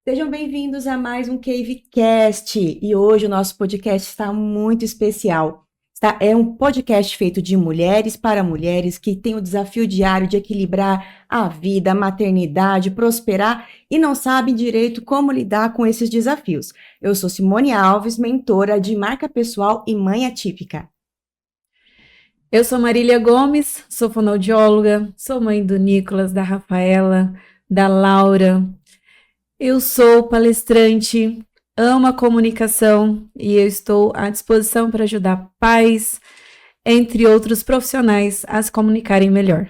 Sejam bem-vindos a mais um CaveCast e hoje o nosso podcast está muito especial. É um podcast feito de mulheres para mulheres que tem o desafio diário de equilibrar a vida, a maternidade, prosperar e não sabem direito como lidar com esses desafios. Eu sou Simone Alves, mentora de marca pessoal e mãe atípica. Eu sou Marília Gomes, sou fonoaudióloga, sou mãe do Nicolas, da Rafaela, da Laura. Eu sou palestrante, amo a comunicação e eu estou à disposição para ajudar pais, entre outros profissionais, a se comunicarem melhor.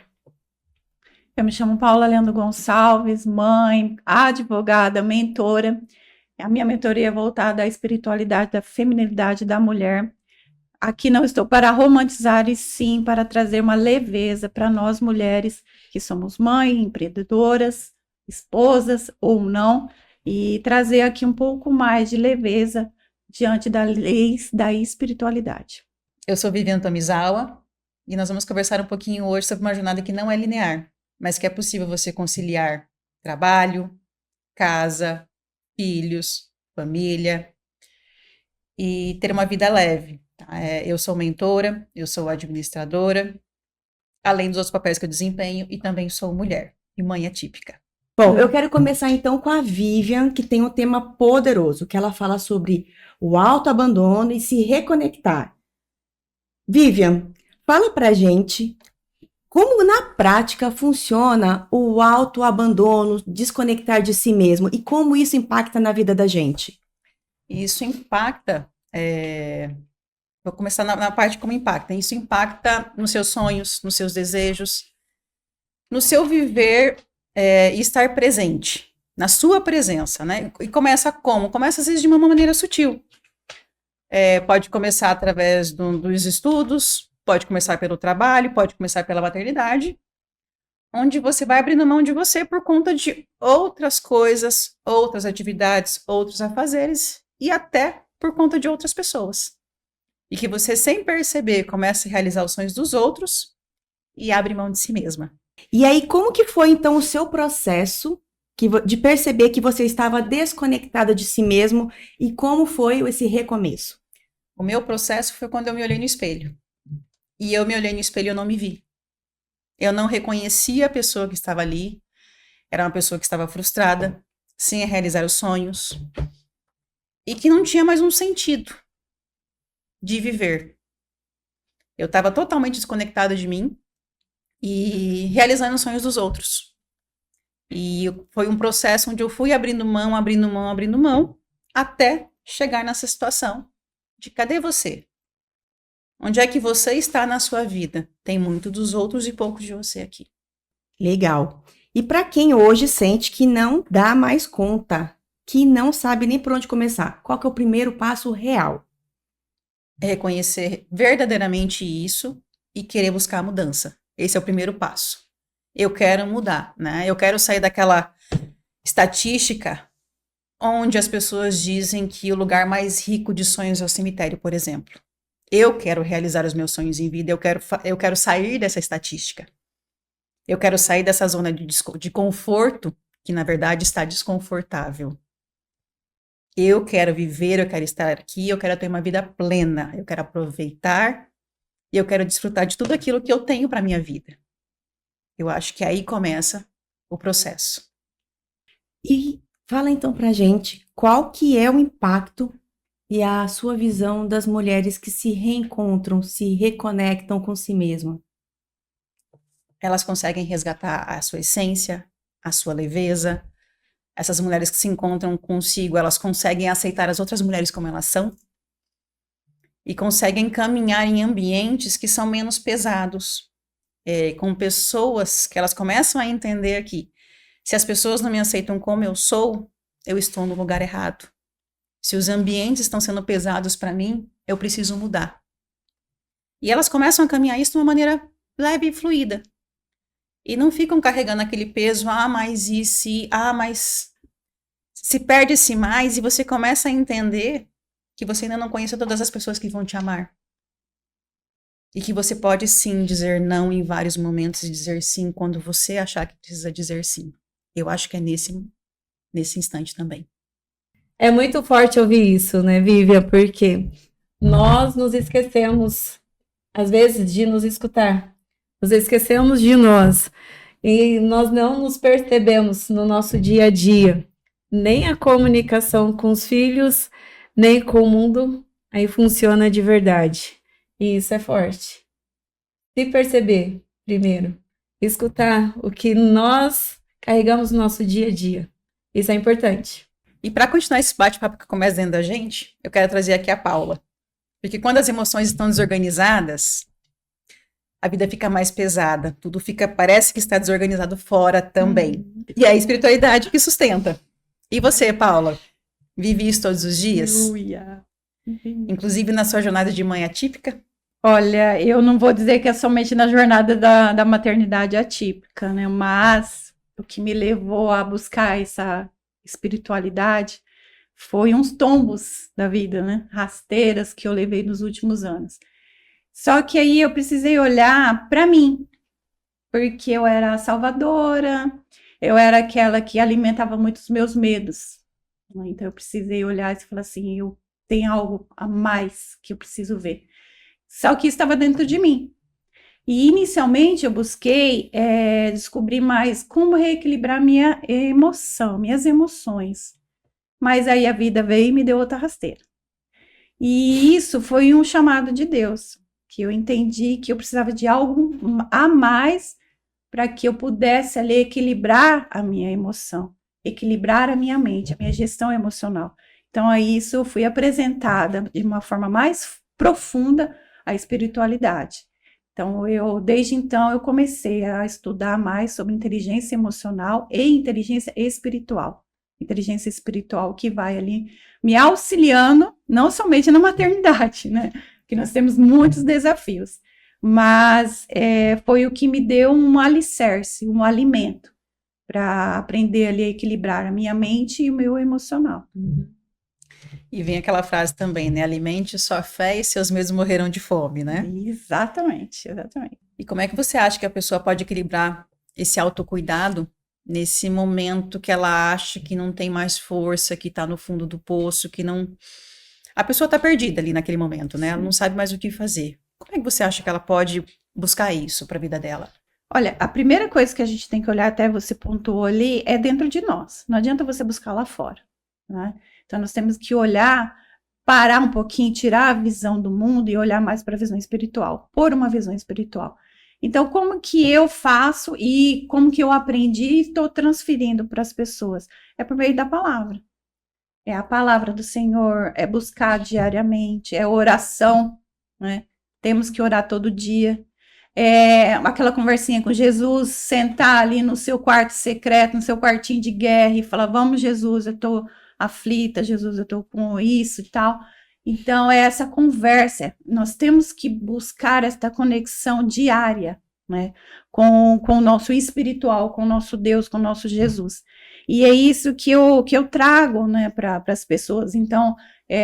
Eu me chamo Paula Leandro Gonçalves, mãe, advogada, mentora. A minha mentoria é voltada à espiritualidade, da feminilidade da mulher. Aqui não estou para romantizar, e sim para trazer uma leveza para nós mulheres que somos mães, empreendedoras, esposas ou não, e trazer aqui um pouco mais de leveza diante das leis da espiritualidade. Eu sou Viviane Tomizawa e nós vamos conversar um pouquinho hoje sobre uma jornada que não é linear, mas que é possível você conciliar trabalho, casa, filhos, família e ter uma vida leve. Eu sou mentora, eu sou administradora, além dos outros papéis que eu desempenho, e também sou mulher e mãe atípica. Bom, eu quero começar então com a Vivian, que tem um tema poderoso, que ela fala sobre o autoabandono e se reconectar. Vivian, fala pra gente como na prática funciona o autoabandono, desconectar de si mesmo e como isso impacta na vida da gente. Isso impacta, vou começar na parte como impacta. Isso impacta nos seus sonhos, nos seus desejos, no seu viver e estar presente, na sua presença, né? E começa como? Começa às vezes de uma maneira sutil. Pode começar através dos estudos, pode começar pelo trabalho, pode começar pela maternidade, onde você vai abrindo mão de você por conta de outras coisas, outras atividades, outros afazeres e até por conta de outras pessoas. E que você, sem perceber, começa a realizar os sonhos dos outros e abre mão de si mesma. E aí, como que foi então o seu processo de perceber que você estava desconectada de si mesmo e como foi esse recomeço? O meu processo foi quando eu me olhei no espelho. E eu me olhei no espelho e eu não me vi. Eu não reconhecia a pessoa que estava ali. Era uma pessoa que estava frustrada, sem realizar os sonhos. E que não tinha mais um sentido de viver. Eu estava totalmente desconectada de mim e realizando os sonhos dos outros. E foi um processo onde eu fui abrindo mão, até chegar nessa situação de cadê você? Onde é que você está na sua vida? Tem muito dos outros e pouco de você aqui. Legal. E para quem hoje sente que não dá mais conta, que não sabe nem por onde começar, qual que é o primeiro passo real? É reconhecer verdadeiramente isso e querer buscar a mudança. Esse é o primeiro passo. Eu quero mudar, né? Eu quero sair daquela estatística onde as pessoas dizem que o lugar mais rico de sonhos é o cemitério, por exemplo. Eu quero realizar os meus sonhos em vida, eu quero sair dessa estatística. Eu quero sair dessa zona de conforto, que na verdade está desconfortável. Eu quero viver, eu quero estar aqui, eu quero ter uma vida plena, eu quero aproveitar e eu quero desfrutar de tudo aquilo que eu tenho para minha vida. Eu acho que aí começa o processo. E fala então pra gente qual que é o impacto e a sua visão das mulheres que se reencontram, se reconectam com si mesmas. Elas conseguem resgatar a sua essência, a sua leveza. Essas mulheres que se encontram consigo, elas conseguem aceitar as outras mulheres como elas são e conseguem caminhar em ambientes que são menos pesados, com pessoas que elas começam a entender que se as pessoas não me aceitam como eu estou no lugar errado. Se os ambientes estão sendo pesados para mim, eu preciso mudar. E elas começam a caminhar isso de uma maneira leve e fluida. E não ficam carregando aquele peso, mas e se, mas se perde-se mais e você começa a entender que você ainda não conhece todas as pessoas que vão te amar. E que você pode sim dizer não em vários momentos e dizer sim quando você achar que precisa dizer sim. Eu acho que é nesse nesse instante também. É muito forte ouvir isso, né, Vivian? Porque nós nos esquecemos, às vezes, de nos escutar. Nos esquecemos de nós. E nós não nos percebemos no nosso dia a dia. Nem a comunicação com os filhos, nem com o mundo, aí funciona de verdade. E isso é forte. Se perceber, primeiro. Escutar o que nós carregamos no nosso dia a dia. Isso é importante. E para continuar esse bate-papo que começa dentro da gente, eu quero trazer aqui a Paula. Porque quando as emoções estão desorganizadas, a vida fica mais pesada. Tudo parece que está desorganizado fora também. E é a espiritualidade que sustenta. E você, Paula? Vive isso todos os dias? Aleluia. Inclusive na sua jornada de mãe atípica? Olha, eu não vou dizer que é somente na jornada da maternidade atípica, né? Mas o que me levou a buscar essa espiritualidade foi uns tombos da vida, né? Rasteiras que eu levei nos últimos anos. Só que aí eu precisei olhar para mim, porque eu era a salvadora, eu era aquela que alimentava muito os meus medos. Então eu precisei olhar e falar assim, eu tenho algo a mais que eu preciso ver. Só que estava dentro de mim. E inicialmente eu busquei descobrir mais como reequilibrar minha emoção, minhas emoções. Mas aí a vida veio e me deu outra rasteira. E isso foi um chamado de Deus, que eu entendi que eu precisava de algo a mais para que eu pudesse ali equilibrar a minha emoção, equilibrar a minha mente, a minha gestão emocional. Então, a isso eu fui apresentada de uma forma mais profunda a espiritualidade. Então, desde então, eu comecei a estudar mais sobre inteligência emocional e inteligência espiritual. Inteligência espiritual que vai ali me auxiliando, não somente na maternidade, né? Que nós temos muitos desafios, mas foi o que me deu um alicerce, um alimento para aprender ali a equilibrar a minha mente e o meu emocional. E vem aquela frase também, né? Alimente sua fé e seus medos morrerão de fome, né? Exatamente, exatamente. E como é que você acha que a pessoa pode equilibrar esse autocuidado nesse momento que ela acha que não tem mais força, que está no fundo do poço, que não... A pessoa está perdida ali naquele momento, né? Ela não sabe mais o que fazer. Como é que você acha que ela pode buscar isso para a vida dela? Olha, a primeira coisa que a gente tem que olhar, até você pontuou ali, é dentro de nós. Não adianta você buscar lá fora, né? Então, nós temos que olhar, parar um pouquinho, tirar a visão do mundo e olhar mais para a visão espiritual, por uma visão espiritual. Então, como que eu faço e como que eu aprendi e estou transferindo para as pessoas? É por meio da palavra. É a palavra do Senhor, é buscar diariamente, é oração, né? Temos que orar todo dia. É aquela conversinha com Jesus, sentar ali no seu quarto secreto, no seu quartinho de guerra e falar, vamos Jesus, eu estou aflita, Jesus, eu estou com isso e tal. Então, é essa conversa, nós temos que buscar esta conexão diária, né, com o nosso espiritual, com o nosso Deus, com o nosso Jesus. E é isso que eu trago, né, para as pessoas. Então,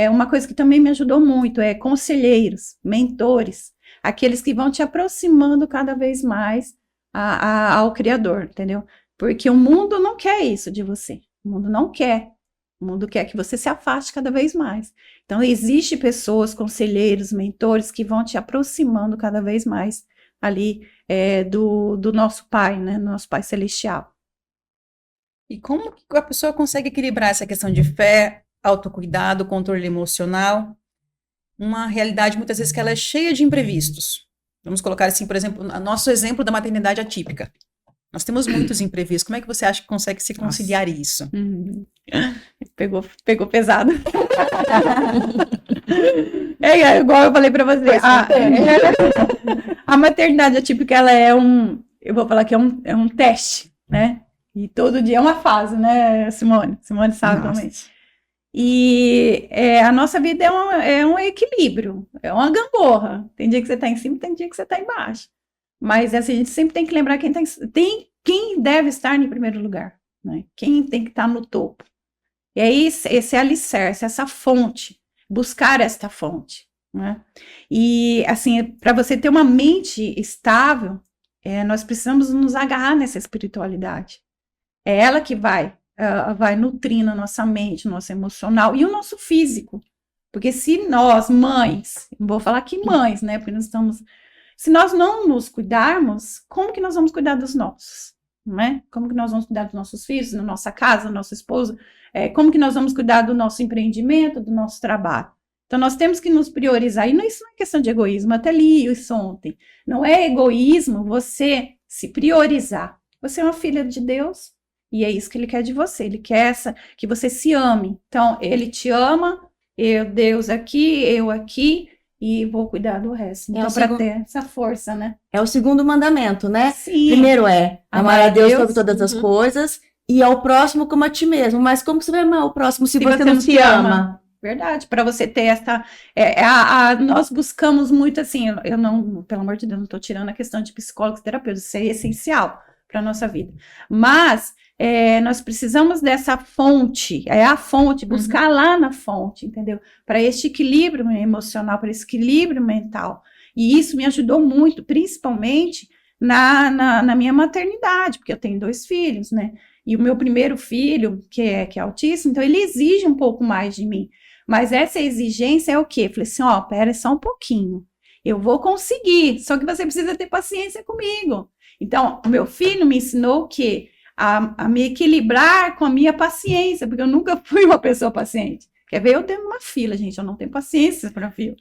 uma coisa que também me ajudou muito é conselheiros, mentores, aqueles que vão te aproximando cada vez mais ao Criador, entendeu? Porque o mundo não quer isso de você, o mundo não quer. O mundo quer que você se afaste cada vez mais. Então, existem pessoas, conselheiros, mentores, que vão te aproximando cada vez mais ali do nosso Pai, né? Do nosso Pai Celestial. E como que a pessoa consegue equilibrar essa questão de fé, autocuidado, controle emocional? Uma realidade, muitas vezes, que ela é cheia de imprevistos. Vamos colocar assim, por exemplo, nosso exemplo da maternidade atípica. Nós temos muitos imprevistos. Como é que você acha que consegue se conciliar isso? Pegou pesado. É igual eu falei para você. A maternidade atípica, ela eu vou falar que é um teste, né? E todo dia é uma fase, né, Simone? Simone sabe também. E a nossa vida é um equilíbrio, é uma gangorra. Tem dia que você está em cima, tem dia que você está embaixo. Mas assim, a gente sempre tem que lembrar quem deve estar em primeiro lugar, né? Quem tem que estar no topo. E aí, esse alicerce, essa fonte, buscar esta fonte, né? E assim, para você ter uma mente estável, nós precisamos nos agarrar nessa espiritualidade. É ela que vai vai nutrindo a nossa mente, o nosso emocional e o nosso físico. Porque se nós, mães, vou falar aqui mães, né? Porque se nós não nos cuidarmos, como que nós vamos cuidar dos nossos? Não é? Como que nós vamos cuidar dos nossos filhos, da nossa casa, da nossa esposa? Como que nós vamos cuidar do nosso empreendimento, do nosso trabalho? Então, nós temos que nos priorizar. E isso não é questão de egoísmo, até li isso ontem. Não é egoísmo você se priorizar. Você é uma filha de Deus e é isso que Ele quer de você. Ele quer que você se ame. Então, Ele te ama, Deus aqui, eu aqui, e vou cuidar do resto. Então, para ter essa força, né? É o segundo mandamento, né? Sim. Primeiro é amar a Deus sobre todas as Uhum. coisas e ao próximo como a ti mesmo. Mas como que você vai amar o próximo se você não se ama? Verdade, para você ter essa. Nós buscamos muito assim, eu não, pelo amor de Deus, não estou tirando a questão de psicólogos e terapeutas, isso é essencial para a nossa vida. Mas nós precisamos dessa fonte, a fonte, buscar lá na fonte, entendeu? Para este equilíbrio emocional, para esse equilíbrio mental. E isso me ajudou muito, principalmente na minha maternidade, porque eu tenho 2 filhos, né? E o meu primeiro filho, que é autista, então ele exige um pouco mais de mim. Mas essa exigência é o quê? Eu falei assim, pera só um pouquinho. Eu vou conseguir, só que você precisa ter paciência comigo. Então, o meu filho me ensinou o quê? A me equilibrar com a minha paciência, porque eu nunca fui uma pessoa paciente. Quer ver? Eu tenho uma fila, gente, eu não tenho paciência para fila.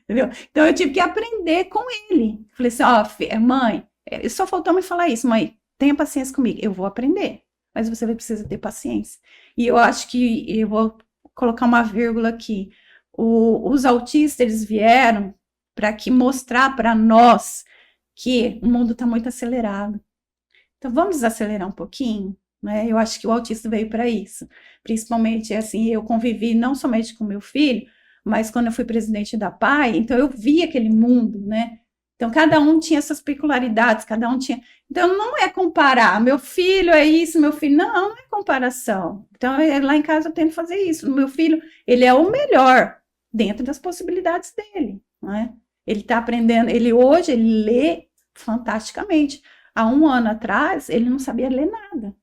Entendeu? Então, eu tive que aprender com ele. Falei assim, mãe, só faltou me falar isso, mãe, tenha paciência comigo. Eu vou aprender, mas você vai precisar ter paciência. E eu acho que eu vou colocar uma vírgula aqui. Os autistas, eles vieram para mostrar para nós que o mundo está muito acelerado. Então, vamos desacelerar um pouquinho, né? Eu acho que o autista veio para isso. Principalmente, assim, eu convivi não somente com meu filho, mas quando eu fui presidente da PAI, então eu vi aquele mundo, né? Então, cada um tinha essas peculiaridades, cada um tinha... Então, não é comparar, meu filho é isso, meu filho... Não é comparação. Então, lá em casa eu tento fazer isso. O meu filho, ele é o melhor dentro das possibilidades dele, não é? Ele está aprendendo, hoje ele lê fantasticamente. Há 1 ano atrás, ele não sabia ler nada.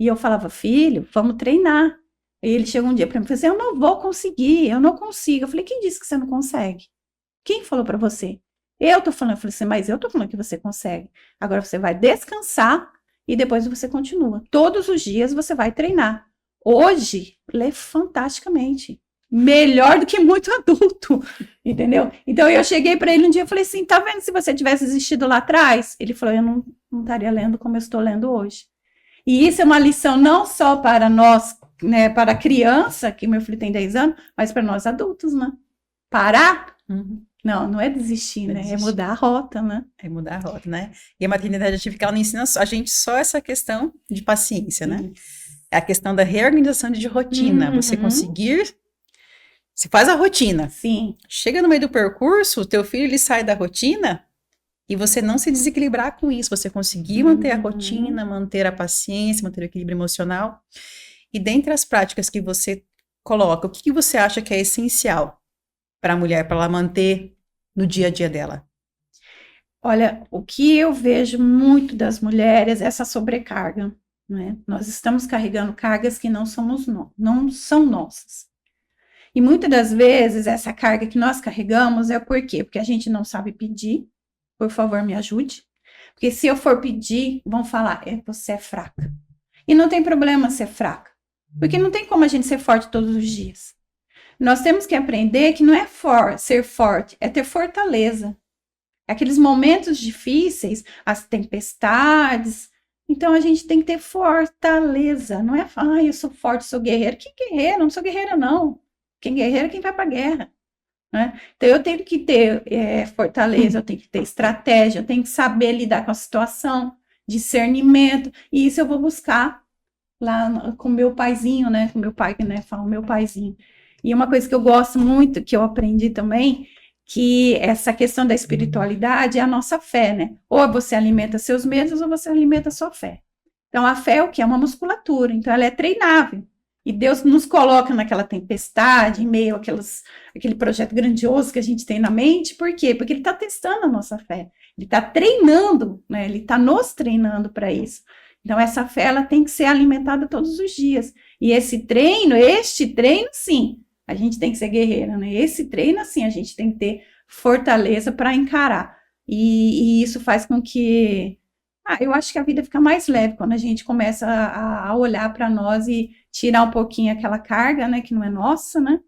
E eu falava, filho, vamos treinar. E ele chegou um dia para mim e falou assim, eu não vou conseguir, eu não consigo. Eu falei, quem disse que você não consegue? Quem falou para você? Eu tô falando, eu falei assim, mas eu tô falando que você consegue. Agora você vai descansar e depois você continua. Todos os dias você vai treinar. Hoje, lê fantasticamente. Melhor do que muito adulto, entendeu? Então eu cheguei para ele um dia e falei assim, tá vendo se você tivesse existido lá atrás? Ele falou, eu não estaria lendo como eu estou lendo hoje. E isso é uma lição não só para nós, né, para a criança, que meu filho tem 10 anos, mas para nós adultos, né? Parar? Não é desistir, né? É mudar a rota, né? É mudar a rota, né? E a maternidade atípica, ela não ensina a gente só essa questão de paciência, né? É a questão da reorganização de rotina. Você conseguir... Você faz a rotina. Sim. Chega no meio do percurso, o teu filho, ele sai da rotina e você não se desequilibrar com isso. Você conseguir manter a rotina, manter a paciência, manter o equilíbrio emocional. E dentre as práticas que você coloca, o que você acha que é essencial para a mulher, para ela manter no dia a dia dela? Olha, o que eu vejo muito das mulheres é essa sobrecarga, né? Nós estamos carregando cargas que não são nossas. E muitas das vezes essa carga que nós carregamos é por quê? Porque a gente não sabe pedir, por favor me ajude. Porque se eu for pedir, vão falar, você é fraca. E não tem problema ser fraca, porque não tem como a gente ser forte todos os dias. Nós temos que aprender que não é ser forte, é ter fortaleza. Aqueles momentos difíceis, as tempestades. Então, a gente tem que ter fortaleza. Não é, eu sou forte, sou guerreira. Que guerreira? Não sou guerreira, não. Quem guerreira é quem vai para a guerra. Né? Então, eu tenho que ter fortaleza, eu tenho que ter estratégia, eu tenho que saber lidar com a situação, discernimento. E isso eu vou buscar lá com meu paizinho, né? Com meu pai, né? Fala meu paizinho. E uma coisa que eu gosto muito, que eu aprendi também, que essa questão da espiritualidade é a nossa fé, né? Ou você alimenta seus medos, ou você alimenta a sua fé. Então, a fé é o quê? É uma musculatura, então ela é treinável. E Deus nos coloca naquela tempestade, em meio àquele projeto grandioso que a gente tem na mente. Por quê? Porque Ele está testando a nossa fé. Ele está treinando, né? Ele está nos treinando para isso. Então, essa fé, ela tem que ser alimentada todos os dias. E este treino, sim, a gente tem que ser guerreira, né? Esse treino, assim, a gente tem que ter fortaleza para encarar. E isso faz com que... eu acho que a vida fica mais leve quando a gente começa a olhar para nós e tirar um pouquinho aquela carga, né, que não é nossa, né?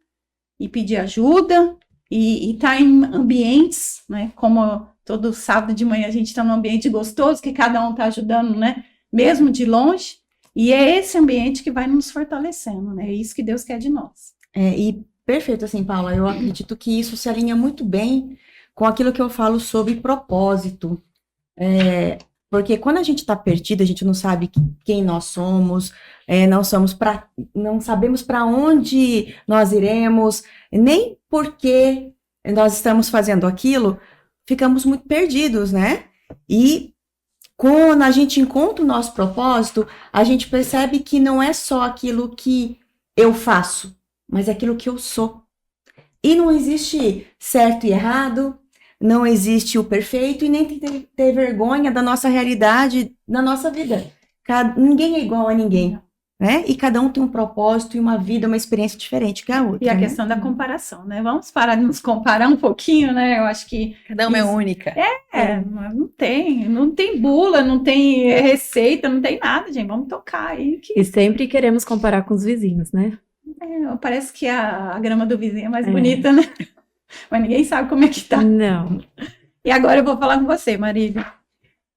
E pedir ajuda, e estar em ambientes, né? Como todo sábado de manhã a gente está num ambiente gostoso, que cada um está ajudando, né? Mesmo de longe. E é esse ambiente que vai nos fortalecendo, né? É isso que Deus quer de nós. E perfeito, assim, Paula, eu acredito que isso se alinha muito bem com aquilo que eu falo sobre propósito. Porque quando a gente está perdido, a gente não sabe quem nós somos, não sabemos para onde nós iremos, nem por que nós estamos fazendo aquilo, ficamos muito perdidos, né? E quando a gente encontra o nosso propósito, a gente percebe que não é só aquilo que eu faço, mas é aquilo que eu sou. E não existe certo e errado, não existe o perfeito e nem tem que ter vergonha da nossa realidade, da nossa vida. Ninguém é igual a ninguém, né? E cada um tem um propósito e uma vida, uma experiência diferente que a outra. E a questão da comparação, né? Vamos parar de nos comparar um pouquinho, né? Eu acho que... Cada uma é única. Não tem bula, não tem receita, não tem nada, gente. Vamos tocar aí. E sempre queremos comparar com os vizinhos, né? Parece que a grama do vizinho é mais bonita, né? Mas ninguém sabe como é que tá. Não. E agora eu vou falar com você, Marília.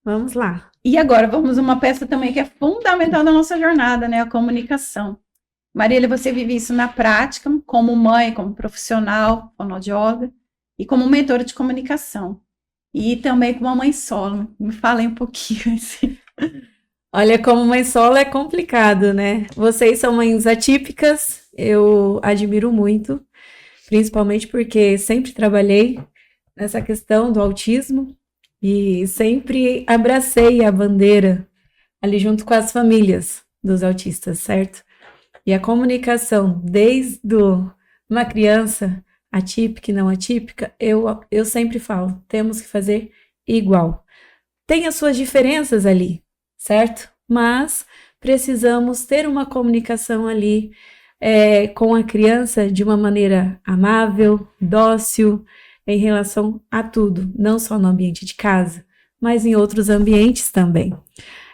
Vamos lá. E agora vamos uma peça também que é fundamental na nossa jornada, né? A comunicação. Marília, você vive isso na prática, como mãe, como profissional, fonoaudióloga, e como mentora de comunicação. E também como uma mãe solo. Me fala aí um pouquinho assim. Olha, como mãe solo é complicado, né? Vocês são mães atípicas, eu admiro muito, principalmente porque sempre trabalhei nessa questão do autismo e sempre abracei a bandeira ali junto com as famílias dos autistas, certo? E a comunicação, desde uma criança atípica e não atípica, eu sempre falo, temos que fazer igual. Tem as suas diferenças ali, certo? Mas precisamos ter uma comunicação ali com a criança de uma maneira amável, dócil, em relação a tudo, não só no ambiente de casa, mas em outros ambientes também.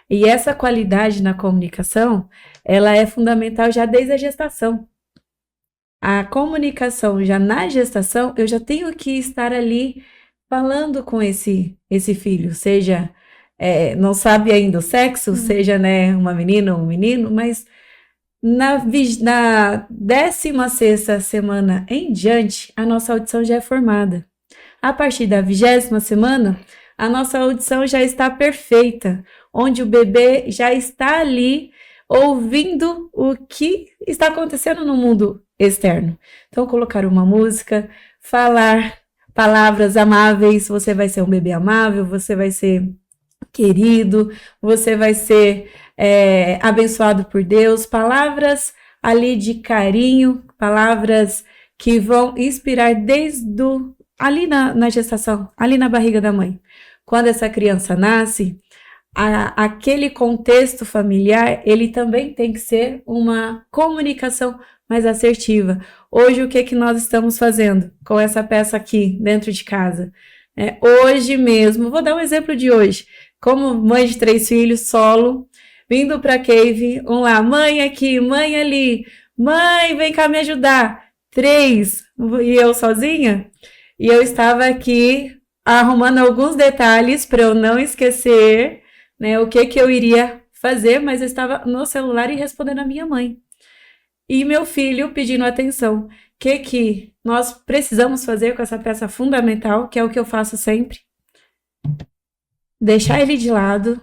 E essa qualidade na comunicação, ela é fundamental já desde a gestação. A comunicação já na gestação, eu já tenho que estar ali falando com esse filho, seja, não sabe ainda o sexo, seja, né, uma menina ou um menino, mas na 16ª semana em diante, a nossa audição já é formada. A partir da 20ª semana, a nossa audição já está perfeita, onde o bebê já está ali ouvindo o que está acontecendo no mundo externo. Então, colocar uma música, falar palavras amáveis, você vai ser um bebê amável, você vai ser querido, você vai ser abençoado por Deus, palavras ali de carinho, palavras que vão inspirar ali na gestação, ali na barriga da mãe. Quando essa criança nasce, aquele contexto familiar, ele também tem que ser uma comunicação mais assertiva. Hoje, o que nós estamos fazendo com essa peça aqui, dentro de casa? Hoje mesmo, vou dar um exemplo de hoje, como mãe de 3 filhos, solo, vindo para a cave, vamos lá, mãe aqui, mãe ali, mãe, vem cá me ajudar, 3, e eu sozinha, e eu estava aqui arrumando alguns detalhes para eu não esquecer, né, o que eu iria fazer, mas eu estava no celular e respondendo a minha mãe. E meu filho pedindo atenção. O que nós precisamos fazer com essa peça fundamental, que é o que eu faço sempre? Deixar ele de lado,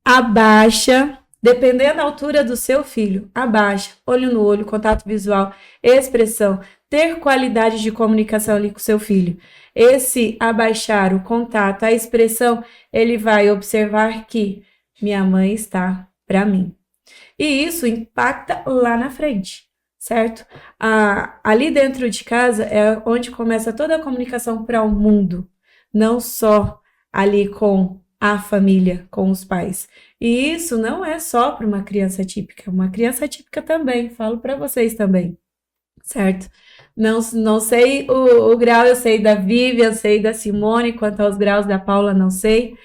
abaixa, dependendo da altura do seu filho, abaixa, olho no olho, contato visual, expressão, ter qualidade de comunicação ali com o seu filho. Esse abaixar o contato, a expressão, ele vai observar que minha mãe está para mim. E isso impacta lá na frente, certo? Ali dentro de casa é onde começa toda a comunicação para o mundo, não só ali com a família com os pais. E isso não é só para uma criança atípica também, falo para vocês também, certo? Não sei o grau, eu sei da Vivian, sei da Simone, quanto aos graus da Paula, não sei,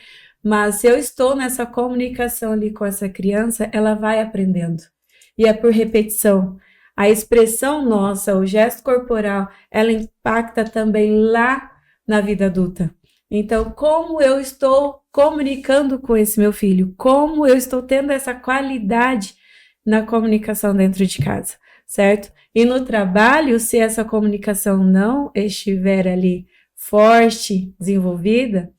mas se eu estou nessa comunicação ali com essa criança, ela vai aprendendo. E é por repetição. A expressão nossa, o gesto corporal, ela impacta também lá na vida adulta. Então, como eu estou comunicando com esse meu filho? Como eu estou tendo essa qualidade na comunicação dentro de casa, certo? E no trabalho, se essa comunicação não estiver ali forte, desenvolvida,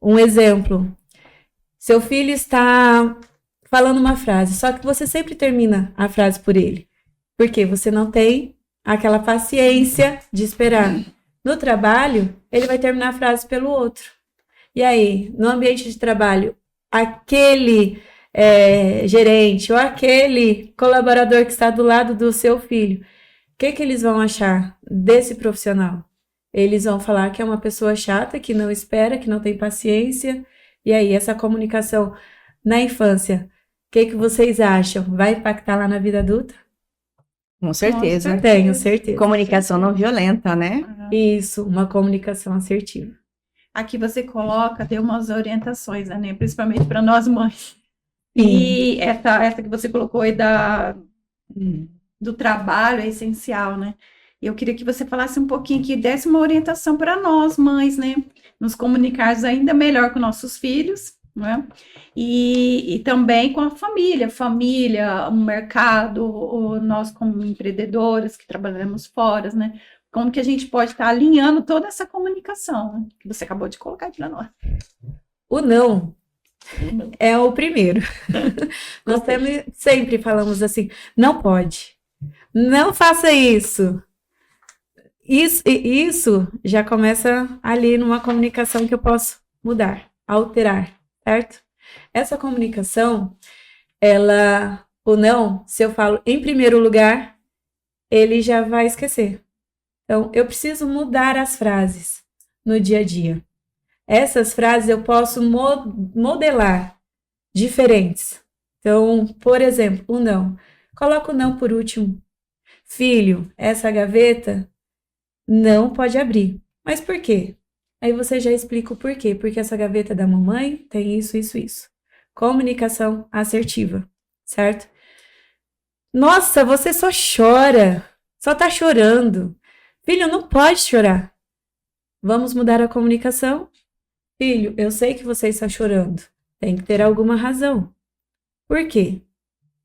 um exemplo, seu filho está falando uma frase, só que você sempre termina a frase por ele, porque você não tem aquela paciência de esperar. No trabalho, ele vai terminar a frase pelo outro. E aí, no ambiente de trabalho, aquele gerente ou aquele colaborador que está do lado do seu filho, o que eles vão achar desse profissional? Eles vão falar que é uma pessoa chata, que não espera, que não tem paciência. E aí, essa comunicação na infância, o que vocês acham? Vai impactar lá na vida adulta? Com certeza. Tenho certeza. Comunicação não violenta, né? Isso, uma comunicação assertiva. Aqui você coloca, tem umas orientações, né? Principalmente para nós mães. E essa que você colocou aí do trabalho é essencial, né? Eu queria que você falasse um pouquinho aqui, desse uma orientação para nós, mães, né? Nos comunicarmos ainda melhor com nossos filhos, né? E também com a família, o mercado, nós como empreendedoras que trabalhamos fora, né? Como que a gente pode estar alinhando toda essa comunicação, né? Que você acabou de colocar aí para nós. O não é o primeiro. Nós sempre falamos assim, não pode, não faça isso. Isso já começa ali numa comunicação que eu posso mudar, alterar, certo? Essa comunicação, o não, se eu falo em primeiro lugar, ele já vai esquecer. Então, eu preciso mudar as frases no dia a dia. Essas frases eu posso modelar diferentes. Então, por exemplo, o não. Coloca o não por último. Filho, essa gaveta não pode abrir. Mas por quê? Aí você já explica o porquê. Porque essa gaveta da mamãe tem isso, isso, isso. Comunicação assertiva, certo? Nossa, você só chora. Só tá chorando. Filho, não pode chorar. Vamos mudar a comunicação? Filho, eu sei que você está chorando. Tem que ter alguma razão. Por quê?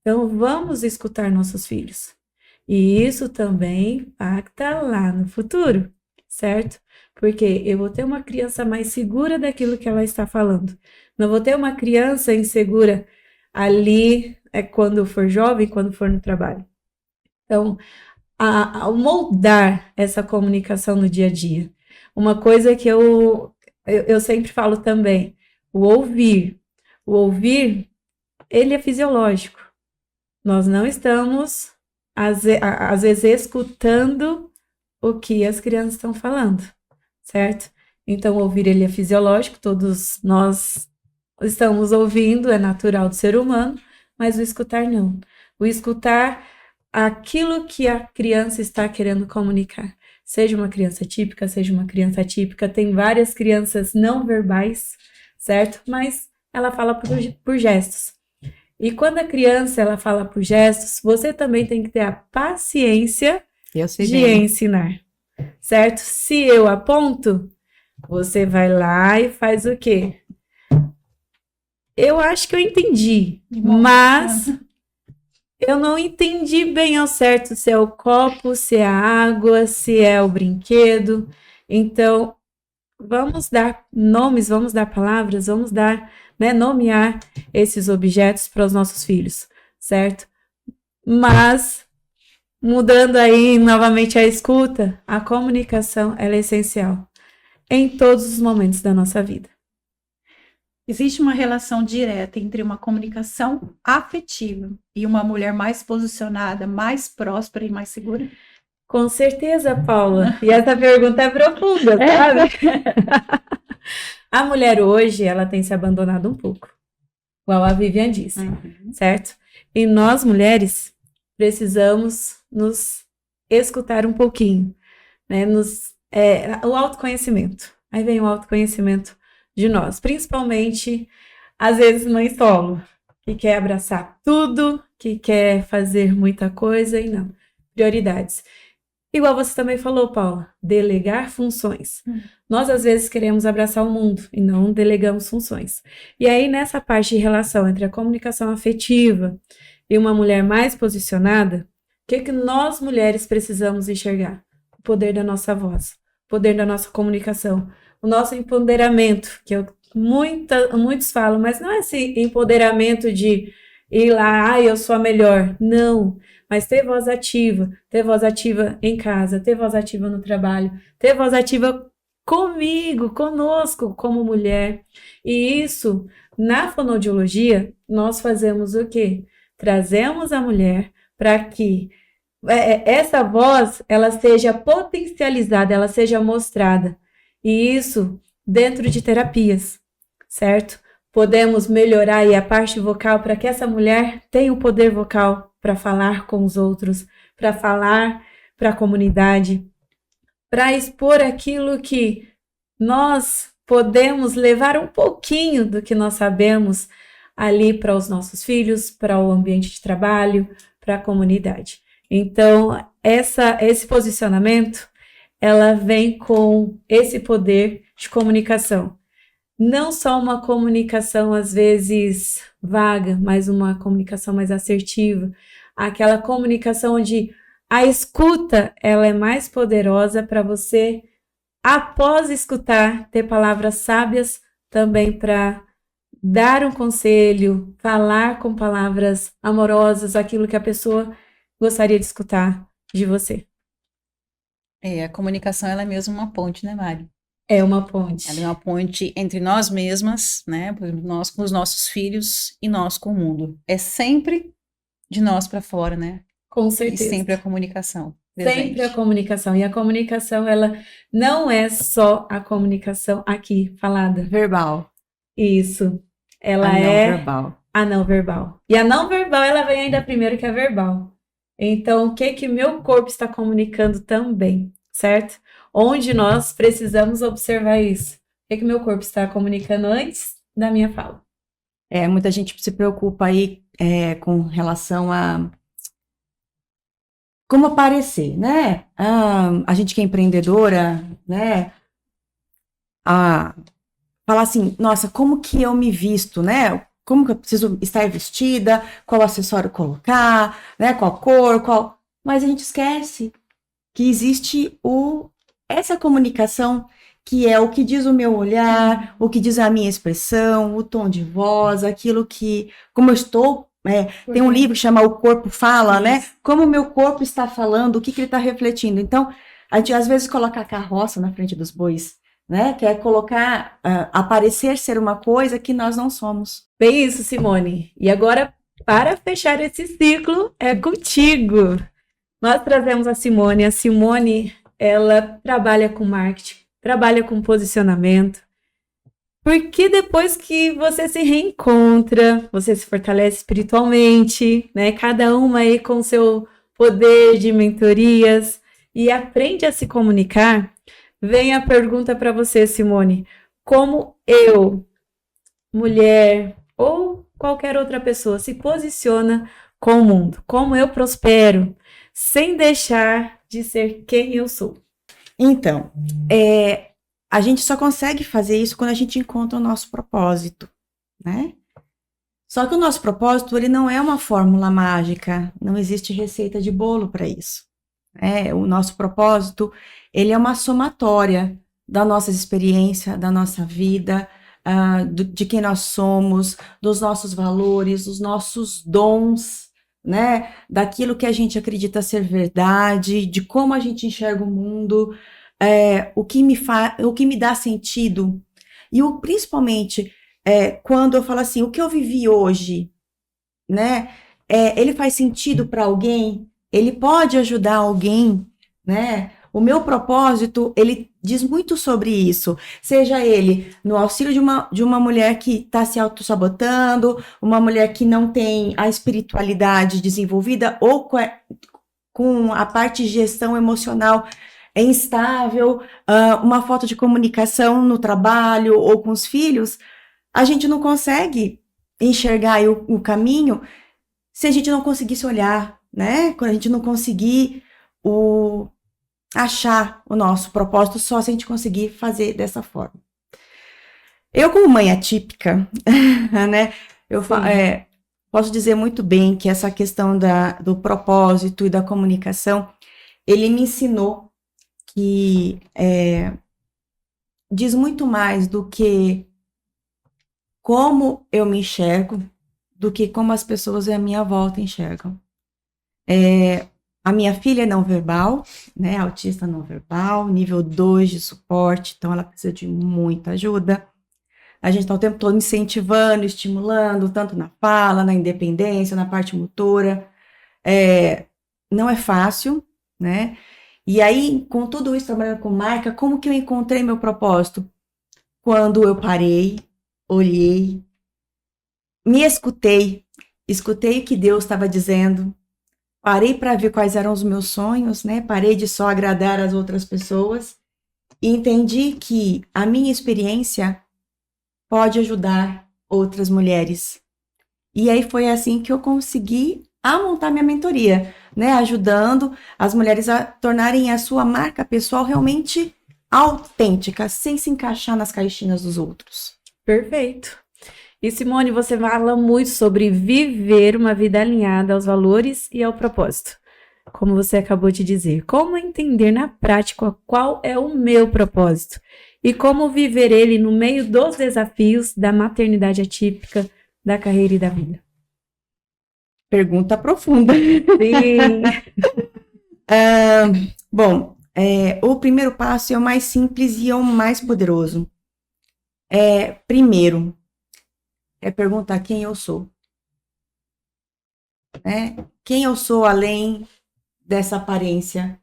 Então, vamos escutar nossos filhos. E isso também impacta lá no futuro, certo? Porque eu vou ter uma criança mais segura daquilo que ela está falando. Não vou ter uma criança insegura ali, quando for jovem, quando for no trabalho. Então, ao moldar essa comunicação no dia a dia. Uma coisa que eu sempre falo também, o ouvir. O ouvir, ele é fisiológico. Nós não estamos, às vezes, escutando o que as crianças estão falando, certo? Então, o ouvir, ele é fisiológico, todos nós estamos ouvindo, é natural do ser humano, mas o escutar não. O escutar aquilo que a criança está querendo comunicar. Seja uma criança típica, seja uma criança atípica, tem várias crianças não verbais, certo? Mas ela fala por gestos. E quando a criança ela fala por gestos, você também tem que ter a paciência de ensinar, certo? Se eu aponto, você vai lá e faz o quê? Eu acho que eu entendi, mas eu não entendi bem ao certo se é o copo, se é a água, se é o brinquedo. Então, vamos dar nomes, vamos dar palavras, vamos dar, nomear esses objetos para os nossos filhos, certo? Mas, mudando aí novamente a escuta, a comunicação ela é essencial em todos os momentos da nossa vida. Existe uma relação direta entre uma comunicação afetiva e uma mulher mais posicionada, mais próspera e mais segura? Com certeza, Paula. E essa pergunta é profunda, sabe? A mulher hoje, ela tem se abandonado um pouco, igual a Vivian disse, certo? E nós, mulheres, precisamos nos escutar um pouquinho, né? O autoconhecimento. Aí vem o autoconhecimento de nós, principalmente, às vezes, mãe solo, que quer abraçar tudo, que quer fazer muita coisa e não. Prioridades. Igual você também falou, Paula, delegar funções. Nós, às vezes, queremos abraçar o mundo e não delegamos funções. E aí, nessa parte de relação entre a comunicação afetiva e uma mulher mais posicionada, o que nós, mulheres, precisamos enxergar? O poder da nossa voz, o poder da nossa comunicação, o nosso empoderamento, que muitos falam, mas não é esse empoderamento de ir lá, eu sou a melhor. Não. Mas ter voz ativa em casa, ter voz ativa no trabalho, ter voz ativa comigo, conosco, como mulher. E isso, na fonoaudiologia, nós fazemos o quê? Trazemos a mulher para que essa voz, ela seja potencializada, ela seja mostrada. E isso dentro de terapias, certo? Podemos melhorar aí a parte vocal para que essa mulher tenha o poder vocal para falar com os outros, para falar para a comunidade, para expor aquilo que nós podemos levar um pouquinho do que nós sabemos ali para os nossos filhos, para o ambiente de trabalho, para a comunidade. Então, esse posicionamento, ela vem com esse poder de comunicação. Não só uma comunicação, às vezes, vaga, mas uma comunicação mais assertiva. Aquela comunicação onde a escuta, ela é mais poderosa para você, após escutar, ter palavras sábias também para dar um conselho, falar com palavras amorosas, aquilo que a pessoa gostaria de escutar de você. A comunicação, ela é mesmo uma ponte, né, Mari? É uma ponte. Ela é uma ponte entre nós mesmas, né? Nós com os nossos filhos e nós com o mundo. É sempre de nós para fora, né? Com certeza. E sempre a comunicação. Sempre a comunicação. E a comunicação, ela não é só a comunicação aqui falada. Verbal. Isso. Ela verbal. A não verbal. E a não verbal, ela vem ainda primeiro que a verbal. Então, o que meu corpo está comunicando também, certo? Onde nós precisamos observar isso. O que meu corpo está comunicando antes da minha fala. Muita gente se preocupa aí com relação a como aparecer, né? A gente que é empreendedora, né? Falar assim, nossa, como que eu me visto, né? Como que eu preciso estar vestida, qual acessório colocar, né? Qual cor, Mas a gente esquece que existe essa comunicação que é o que diz o meu olhar, o que diz a minha expressão, o tom de voz, aquilo que, como eu estou, tem um livro que chama O Corpo Fala, né? Como o meu corpo está falando, o que ele está refletindo. Então, a gente às vezes coloca a carroça na frente dos bois, né? Que é colocar, aparecer ser uma coisa que nós não somos. Bem isso, Simone. E agora, para fechar esse ciclo, é contigo. Nós trazemos a Simone. A Simone, ela trabalha com marketing, trabalha com posicionamento, porque depois que você se reencontra, você se fortalece espiritualmente, né? Cada uma aí com seu poder de mentorias e aprende a se comunicar. Vem a pergunta para você, Simone. Como eu, mulher ou qualquer outra pessoa, se posiciona com o mundo? Como eu prospero sem deixar de ser quem eu sou? Então, a gente só consegue fazer isso quando a gente encontra o nosso propósito, né? Só que o nosso propósito, ele não é uma fórmula mágica, não existe receita de bolo para isso. O nosso propósito, ele é uma somatória da nossa experiência, da nossa vida, de quem nós somos, dos nossos valores, dos nossos dons, né? Daquilo que a gente acredita ser verdade, de como a gente enxerga o mundo, o que me dá sentido. E principalmente, quando eu falo assim, o que eu vivi hoje, né? Ele faz sentido para alguém? Ele pode ajudar alguém, né? O meu propósito, ele diz muito sobre isso. Seja ele no auxílio de uma mulher que está se auto-sabotando, uma mulher que não tem a espiritualidade desenvolvida, ou com a parte de gestão emocional instável, uma falta de comunicação no trabalho ou com os filhos, a gente não consegue enxergar aí o caminho se a gente não conseguir se olhar, né? Quando a gente não conseguir achar o nosso propósito, só se a gente conseguir fazer dessa forma. Eu, como mãe atípica, né? Posso dizer muito bem que essa questão do propósito e da comunicação, ele me ensinou que diz muito mais do que como eu me enxergo, do que como as pessoas à minha volta enxergam. A minha filha é não verbal, né, autista não verbal, nível 2 de suporte, então ela precisa de muita ajuda. A gente está o tempo todo incentivando, estimulando, tanto na fala, na independência, na parte motora. Não é fácil, né? E aí, com tudo isso, trabalhando com marca, como que eu encontrei meu propósito? Quando eu parei, olhei, me escutei o que Deus estava dizendo, parei para ver quais eram os meus sonhos, né? Parei de só agradar as outras pessoas e entendi que a minha experiência pode ajudar outras mulheres. E aí foi assim que eu consegui montar minha mentoria, né? Ajudando as mulheres a tornarem a sua marca pessoal realmente autêntica, sem se encaixar nas caixinhas dos outros. Perfeito. E Simone, você fala muito sobre viver uma vida alinhada aos valores e ao propósito. Como você acabou de dizer, como entender na prática qual é o meu propósito e como viver ele no meio dos desafios da maternidade atípica, da carreira e da vida? Pergunta profunda. Sim. Bom, o primeiro passo é o mais simples e é o mais poderoso. Primeiro, é perguntar quem eu sou. Quem eu sou além dessa aparência?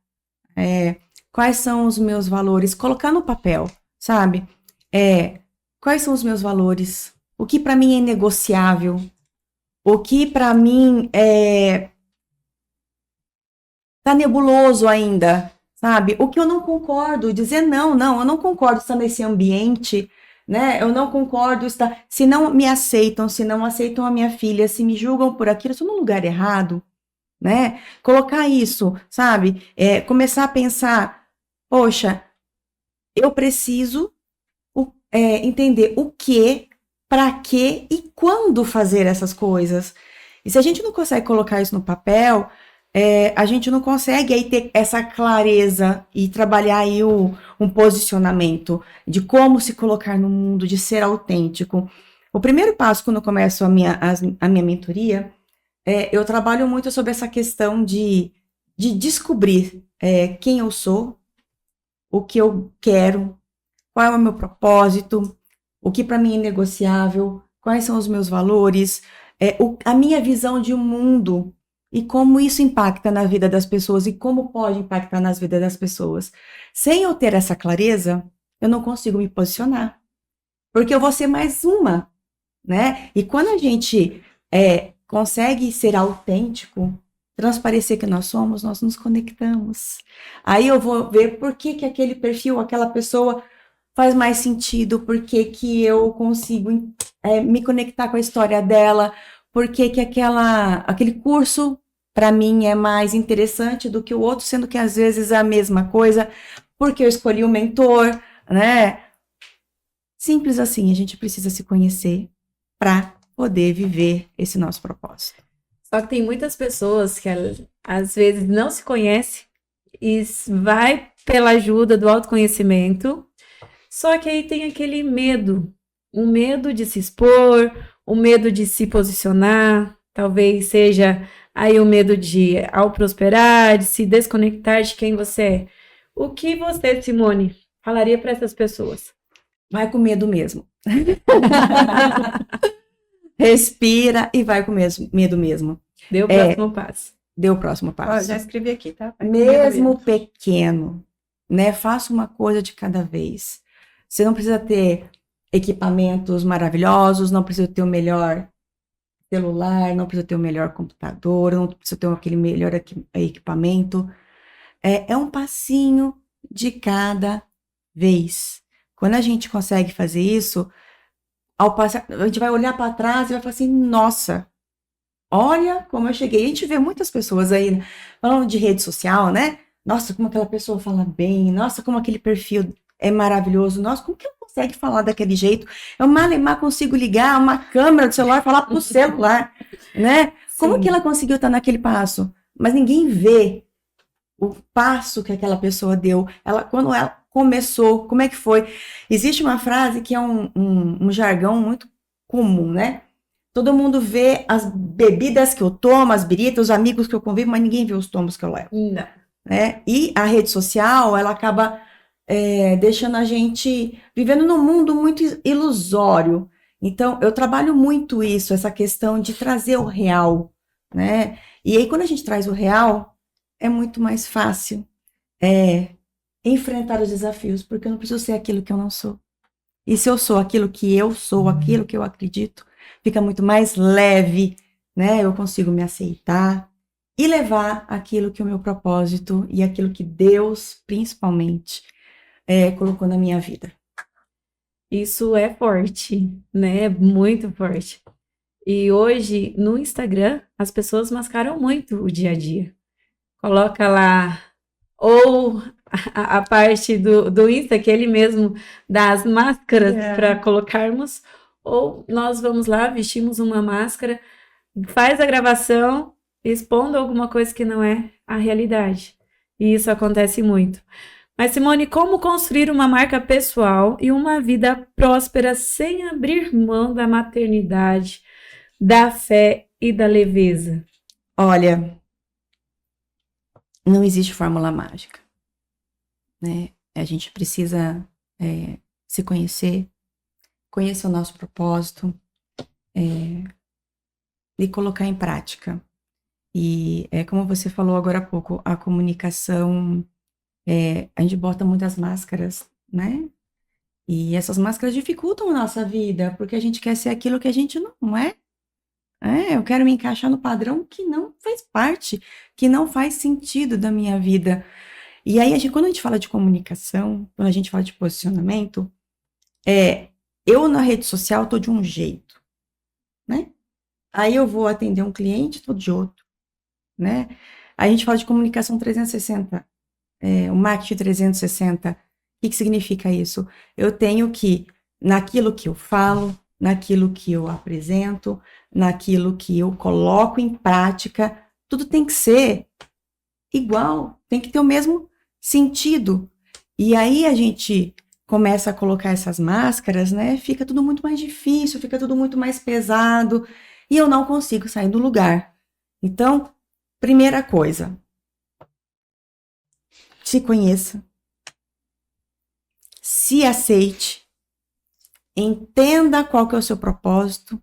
Quais são os meus valores? Colocar no papel, sabe? Quais são os meus valores? O que para mim é negociável? O que para mim tá nebuloso ainda, sabe? O que eu não concordo, dizer não, eu não concordo estar nesse ambiente, né? Eu não concordo estar, se não me aceitam, se não aceitam a minha filha, se me julgam por aquilo, eu estou no lugar errado, né? Colocar isso, sabe? Começar a pensar, poxa, eu preciso entender o que, para que e quando fazer essas coisas. E se a gente não consegue colocar isso no papel, a gente não consegue aí ter essa clareza e trabalhar aí um posicionamento de como se colocar no mundo, de ser autêntico. O primeiro passo, quando eu começo a minha mentoria, eu trabalho muito sobre essa questão de descobrir quem eu sou, o que eu quero, qual é o meu propósito, o que para mim é negociável, quais são os meus valores, a minha visão de um mundo e como isso impacta na vida das pessoas e como pode impactar nas vidas das pessoas. Sem eu ter essa clareza, eu não consigo me posicionar, porque eu vou ser mais uma, né? E quando a gente consegue ser autêntico, transparecer que nós somos, nós nos conectamos. Aí eu vou ver por que aquele perfil, aquela pessoa faz mais sentido, por que eu consigo me conectar com a história dela, por que aquele curso, para mim, é mais interessante do que o outro, sendo que às vezes é a mesma coisa, porque eu escolhi um mentor, né? Simples assim, a gente precisa se conhecer para poder viver esse nosso propósito. Só que tem muitas pessoas que às vezes não se conhecem e vai pela ajuda do autoconhecimento. Só que aí tem aquele medo, o medo de se expor, o medo de se posicionar, talvez seja aí o medo de, ao prosperar, de se desconectar de quem você é. O que você, Simone, falaria para essas pessoas? Vai com medo mesmo. Respira e vai com medo mesmo. Dê o próximo passo. Dê o próximo passo. Já escrevi aqui, tá? Mesmo pequeno, né? Faça uma coisa de cada vez. Você não precisa ter equipamentos maravilhosos, não precisa ter o melhor celular, não precisa ter o melhor computador, não precisa ter aquele melhor equipamento. É um passinho de cada vez. Quando a gente consegue fazer isso, ao passar, a gente vai olhar para trás e vai falar assim, nossa, olha como eu cheguei. A gente vê muitas pessoas aí falando de rede social, né? Nossa, como aquela pessoa fala bem, nossa, como aquele perfil é maravilhoso, nossa, como que ela consegue falar daquele jeito? Eu malemar consigo ligar uma câmera do celular e falar pro celular, né? Como que ela conseguiu estar naquele passo? Mas ninguém vê o passo que aquela pessoa deu. Quando ela começou, como é que foi? Existe uma frase que é um jargão muito comum, né? Todo mundo vê as bebidas que eu tomo, as biritas, os amigos que eu convivo, mas ninguém vê os tomos que eu levo. Não. Né? E a rede social, ela acaba deixando a gente vivendo num mundo muito ilusório. Então, eu trabalho muito isso, essa questão de trazer o real, né? E aí, quando a gente traz o real, é muito mais fácil enfrentar os desafios, porque eu não preciso ser aquilo que eu não sou. E se eu sou aquilo que eu sou, aquilo que eu acredito, fica muito mais leve, né? Eu consigo me aceitar e levar aquilo que é o meu propósito e aquilo que Deus, principalmente, colocou na minha vida. Isso é forte, né? Muito forte. E hoje, no Instagram, as pessoas mascaram muito o dia a dia. Coloca lá, ou a parte do Insta, que ele mesmo dá as máscaras para colocarmos, ou nós vamos lá, vestimos uma máscara, faz a gravação, expondo alguma coisa que não é a realidade. E isso acontece muito. Mas, Simone, como construir uma marca pessoal e uma vida próspera sem abrir mão da maternidade, da fé e da leveza? Olha, não existe fórmula mágica, né? A gente precisa se conhecer o nosso propósito e colocar em prática. E como você falou agora há pouco, a comunicação, a gente bota muitas máscaras, né? E essas máscaras dificultam a nossa vida, porque a gente quer ser aquilo que a gente não é. Eu quero me encaixar no padrão que não faz parte, que não faz sentido da minha vida. E aí, quando a gente fala de comunicação, quando a gente fala de posicionamento, eu na rede social tô de um jeito, né? Aí eu vou atender um cliente, tô de outro, né? Aí a gente fala de comunicação 360, o marketing 360. O que significa isso? Eu tenho que, naquilo que eu falo, naquilo que eu apresento, naquilo que eu coloco em prática, tudo tem que ser igual, tem que ter o mesmo sentido. E aí a gente começa a colocar essas máscaras, né? Fica tudo muito mais difícil, fica tudo muito mais pesado, e eu não consigo sair do lugar. Então, primeira coisa, se conheça, se aceite, entenda qual que é o seu propósito,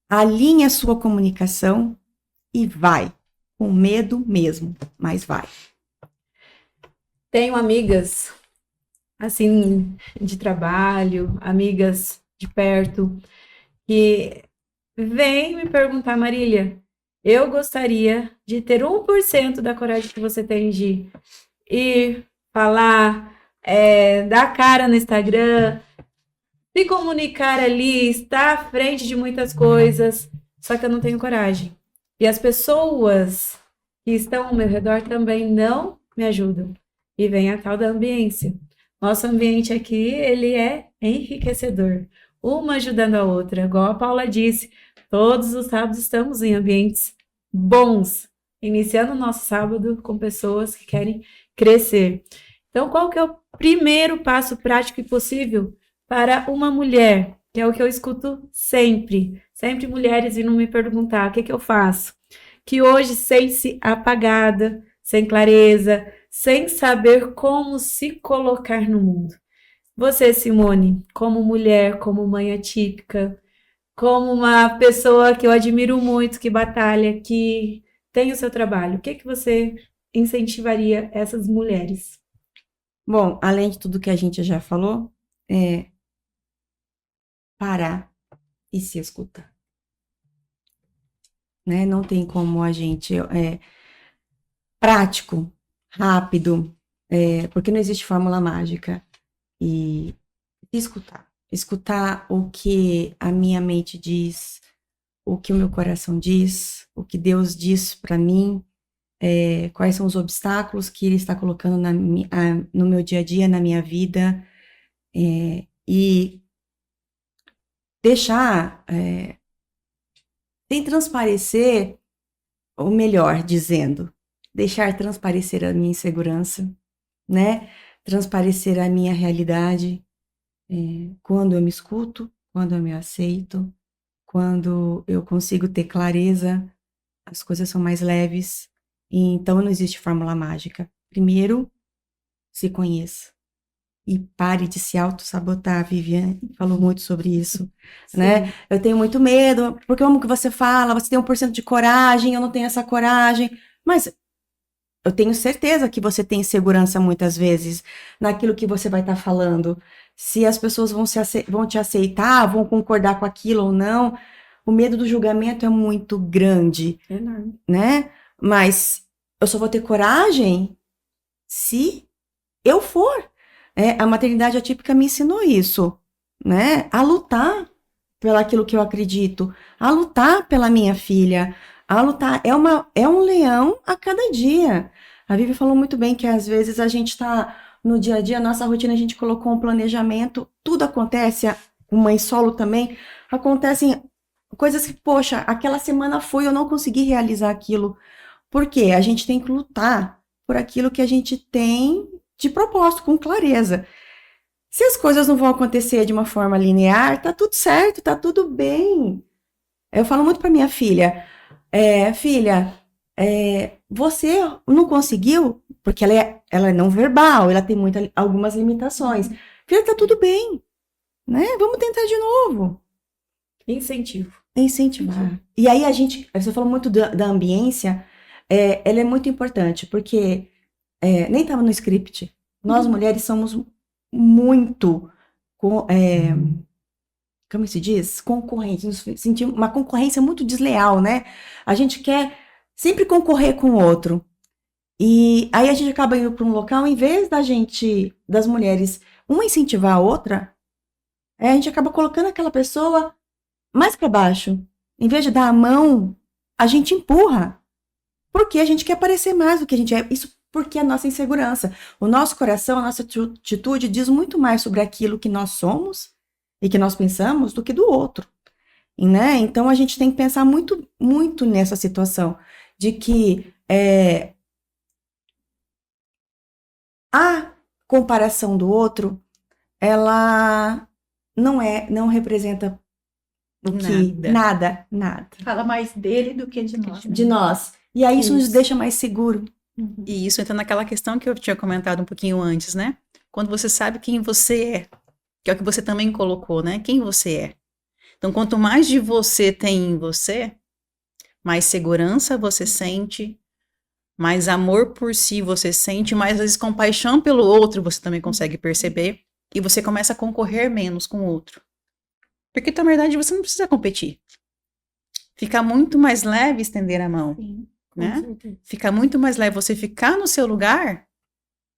alinhe a sua comunicação e vai, com medo mesmo, mas vai. Tenho amigas, assim, de trabalho, amigas de perto, que vêm me perguntar, Marília, eu gostaria de ter 1% da coragem que você tem de ir falar, dar cara no Instagram, se comunicar ali, estar à frente de muitas coisas, só que eu não tenho coragem. E as pessoas que estão ao meu redor também não me ajudam. E vem a tal da ambiência. Nosso ambiente aqui, ele é enriquecedor. Uma ajudando a outra. Igual a Paula disse, todos os sábados estamos em ambientes bons. Iniciando o nosso sábado com pessoas que querem crescer. Então, qual que é o primeiro passo prático e possível para uma mulher? Que é o que eu escuto sempre. Sempre mulheres vindo me perguntar, o que eu faço? Que hoje sente-se apagada, sem clareza, sem saber como se colocar no mundo. Você, Simone, como mulher, como mãe atípica, como uma pessoa que eu admiro muito, que batalha, que tem o seu trabalho, o que você incentivaria essas mulheres? Bom, além de tudo que a gente já falou, é parar e se escutar, né? Não tem como a gente prático, rápido, porque não existe fórmula mágica. E escutar o que a minha mente diz, o que o meu coração diz, o que Deus diz para mim, quais são os obstáculos que Ele está colocando no meu dia a dia, na minha vida, e deixar, sem transparecer, ou melhor, dizendo, deixar transparecer a minha insegurança, né? Transparecer a minha realidade, quando eu me escuto, quando eu me aceito, quando eu consigo ter clareza, as coisas são mais leves, e então não existe fórmula mágica. Primeiro, se conheça. E pare de se auto-sabotar, Viviane falou muito sobre isso, né? Eu tenho muito medo, porque como que você fala, você tem 1% de coragem, eu não tenho essa coragem, mas eu tenho certeza que você tem segurança muitas vezes naquilo que você vai estar falando. Se as pessoas vão te aceitar, vão concordar com aquilo ou não, o medo do julgamento é muito grande, Enorme. né? Mas eu só vou ter coragem se eu for. A maternidade atípica me ensinou isso, né? A lutar pelaquilo que eu acredito, a lutar pela minha filha, a lutar. É um leão a cada dia. A Vivi falou muito bem que às vezes a gente está no dia a dia, nossa rotina, a gente colocou um planejamento, tudo acontece, a mãe solo também, acontecem coisas que, poxa, aquela semana foi, eu não consegui realizar aquilo. Por quê? A gente tem que lutar por aquilo que a gente tem de propósito, com clareza. Se as coisas não vão acontecer de uma forma linear, tá tudo certo, tá tudo bem. Eu falo muito para minha filha, filha, você não conseguiu, porque ela é não verbal, ela tem algumas limitações. Filha, tá tudo bem, né? Vamos tentar de novo. Incentivo. Incentivar. E aí você falou muito da ambiência, ela é muito importante, porque nem estava no script. Nós mulheres somos muito, como se diz? Concorrentes. Nos sentimos uma concorrência muito desleal, né? A gente quer sempre concorrer com o outro. E aí a gente acaba indo para um local, em vez das mulheres, uma incentivar a outra, a gente acaba colocando aquela pessoa mais para baixo. Em vez de dar a mão, a gente empurra. Porque a gente quer parecer mais do que a gente é. Isso porque é a nossa insegurança. O nosso coração, a nossa atitude diz muito mais sobre aquilo que nós somos e que nós pensamos do que do outro. Né? Então a gente tem que pensar muito, muito nessa situação de que a comparação do outro, ela não representa o que nada. Fala mais dele do que de nós. De nós. E aí isso nos deixa mais seguro. E isso entra naquela questão que eu tinha comentado um pouquinho antes, né? Quando você sabe quem você é, que é o que você também colocou, né? Quem você é. Então, quanto mais de você tem em você, mais segurança você sente, mais amor por si você sente, mais às vezes compaixão pelo outro você também consegue perceber, e você começa a concorrer menos com o outro. Porque, na verdade, você não precisa competir. Fica muito mais leve estender a mão. Sim, né? Fica muito mais leve você ficar no seu lugar,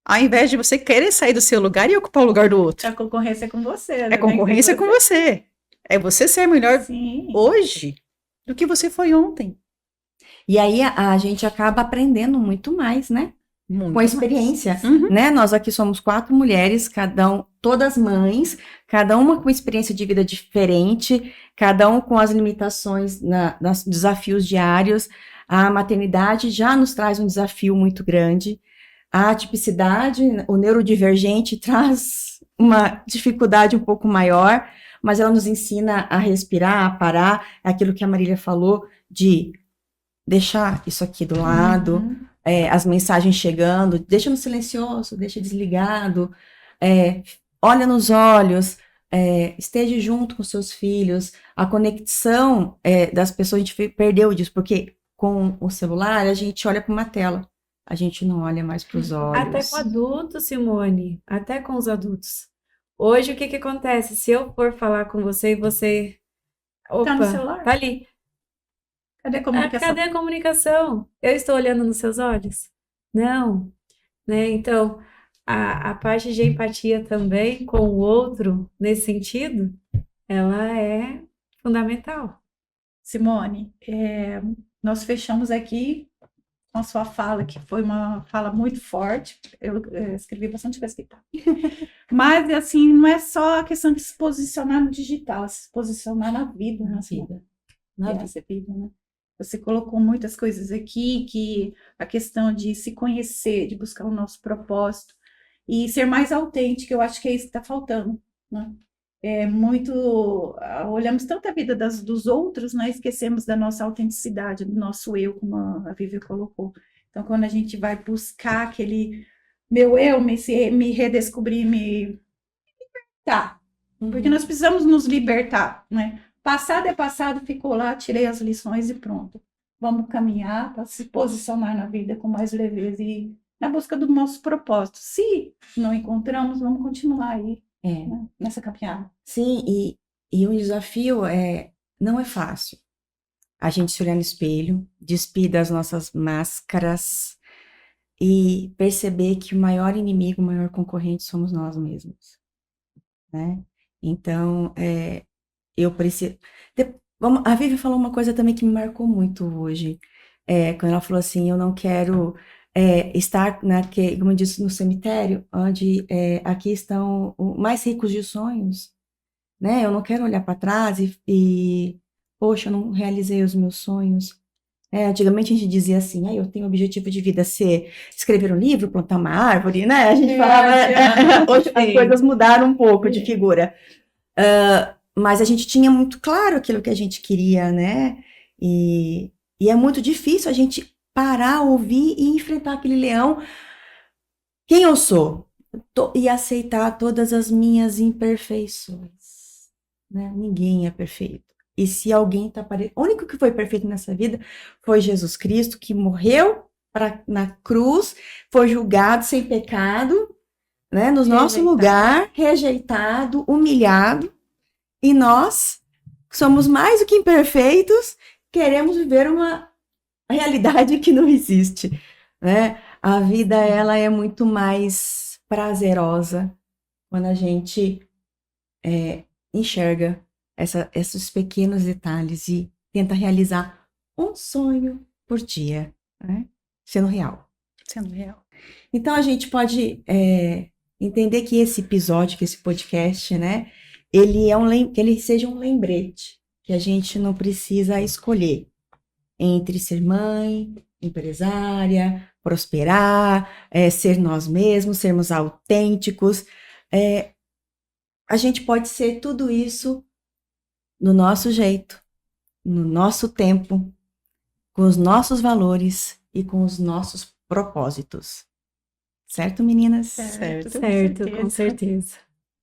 ao invés de você querer sair do seu lugar e ocupar o lugar do outro. É concorrência com você. Né? É concorrência com você. É você ser melhor hoje do que você foi ontem. E aí a gente acaba aprendendo muito mais, né? Muito com a experiência, Uhum. né? Nós aqui somos 4 mulheres, todas mães, cada uma com experiência de vida diferente, cada um com as limitações nos desafios diários. A maternidade já nos traz um desafio muito grande. A atipicidade, o neurodivergente traz uma dificuldade um pouco maior, mas ela nos ensina a respirar, a parar, aquilo que a Marília falou, de deixar isso aqui do lado, as mensagens chegando, deixa no silencioso, deixa desligado, olha nos olhos, esteja junto com seus filhos. A conexão das pessoas, a gente perdeu disso, porque com o celular a gente olha para uma tela. a gente não olha mais para os olhos. Até com adultos, Simone, até com os adultos. Hoje, o que que acontece? Se eu for falar com você e você... Tá no Opa, celular? tá ali. Cadê a comunicação? Cadê a comunicação? Eu estou olhando nos seus olhos? Não, né? Então, a parte de empatia também com o outro, nesse sentido, ela é fundamental. Simone, nós fechamos aqui com a sua fala, que foi uma fala muito forte. Eu escrevi bastante coisa aqui, tá? Mas, assim, não é só a questão de se posicionar no digital, é se posicionar na vida, Na né, Simone? vida. Na vida. Essa vida, né? Você colocou muitas coisas aqui, que a questão de se conhecer, de buscar o nosso propósito e ser mais autêntico, eu acho que é isso que está faltando, né? Olhamos tanto a vida dos outros, né? Esquecemos da nossa autenticidade, do nosso eu, como a Vivi colocou. Então, quando a gente vai buscar aquele meu eu, me redescobrir, me libertar, porque nós precisamos nos libertar, né? Passado é passado, ficou lá, tirei as lições e pronto. Vamos caminhar para se posicionar na vida com mais leveza e na busca do nosso propósito. Se não encontramos, vamos continuar aí, né, nessa caminhada. Sim, e um desafio não é fácil. A gente se olhar no espelho, despir das nossas máscaras e perceber que o maior inimigo, o maior concorrente somos nós mesmos, né? Então, eu preciso... A Vivi falou uma coisa também que me marcou muito hoje, quando ela falou assim, eu não quero estar, como eu disse, no cemitério, onde aqui estão os mais ricos de sonhos, né? Eu não quero olhar para trás poxa, eu não realizei os meus sonhos. Antigamente a gente dizia assim, eu tenho o objetivo de vida ser escrever um livro, plantar uma árvore, né? A gente falava, hoje as coisas mudaram um pouco de figura. Mas a gente tinha muito claro aquilo que a gente queria, né? E é muito difícil a gente parar, ouvir e enfrentar aquele leão. Quem eu sou? E aceitar todas as minhas imperfeições, né? Ninguém é perfeito. E se alguém está parecendo... O único que foi perfeito nessa vida foi Jesus Cristo, que morreu na cruz, foi julgado sem pecado, né? No nosso lugar, rejeitado, humilhado. E nós somos mais do que imperfeitos, queremos viver uma realidade que não existe, né? A vida, ela é muito mais prazerosa quando a gente enxerga esses pequenos detalhes e tenta realizar um sonho por dia, né? Sendo real. Sendo real. Então, a gente pode entender que esse episódio, que esse podcast, né? Que ele seja um lembrete, que a gente não precisa escolher entre ser mãe, empresária, prosperar, ser nós mesmos, sermos autênticos. A gente pode ser tudo isso no nosso jeito, no nosso tempo, com os nossos valores e com os nossos propósitos. Certo, meninas? Certo, Certo, com certeza.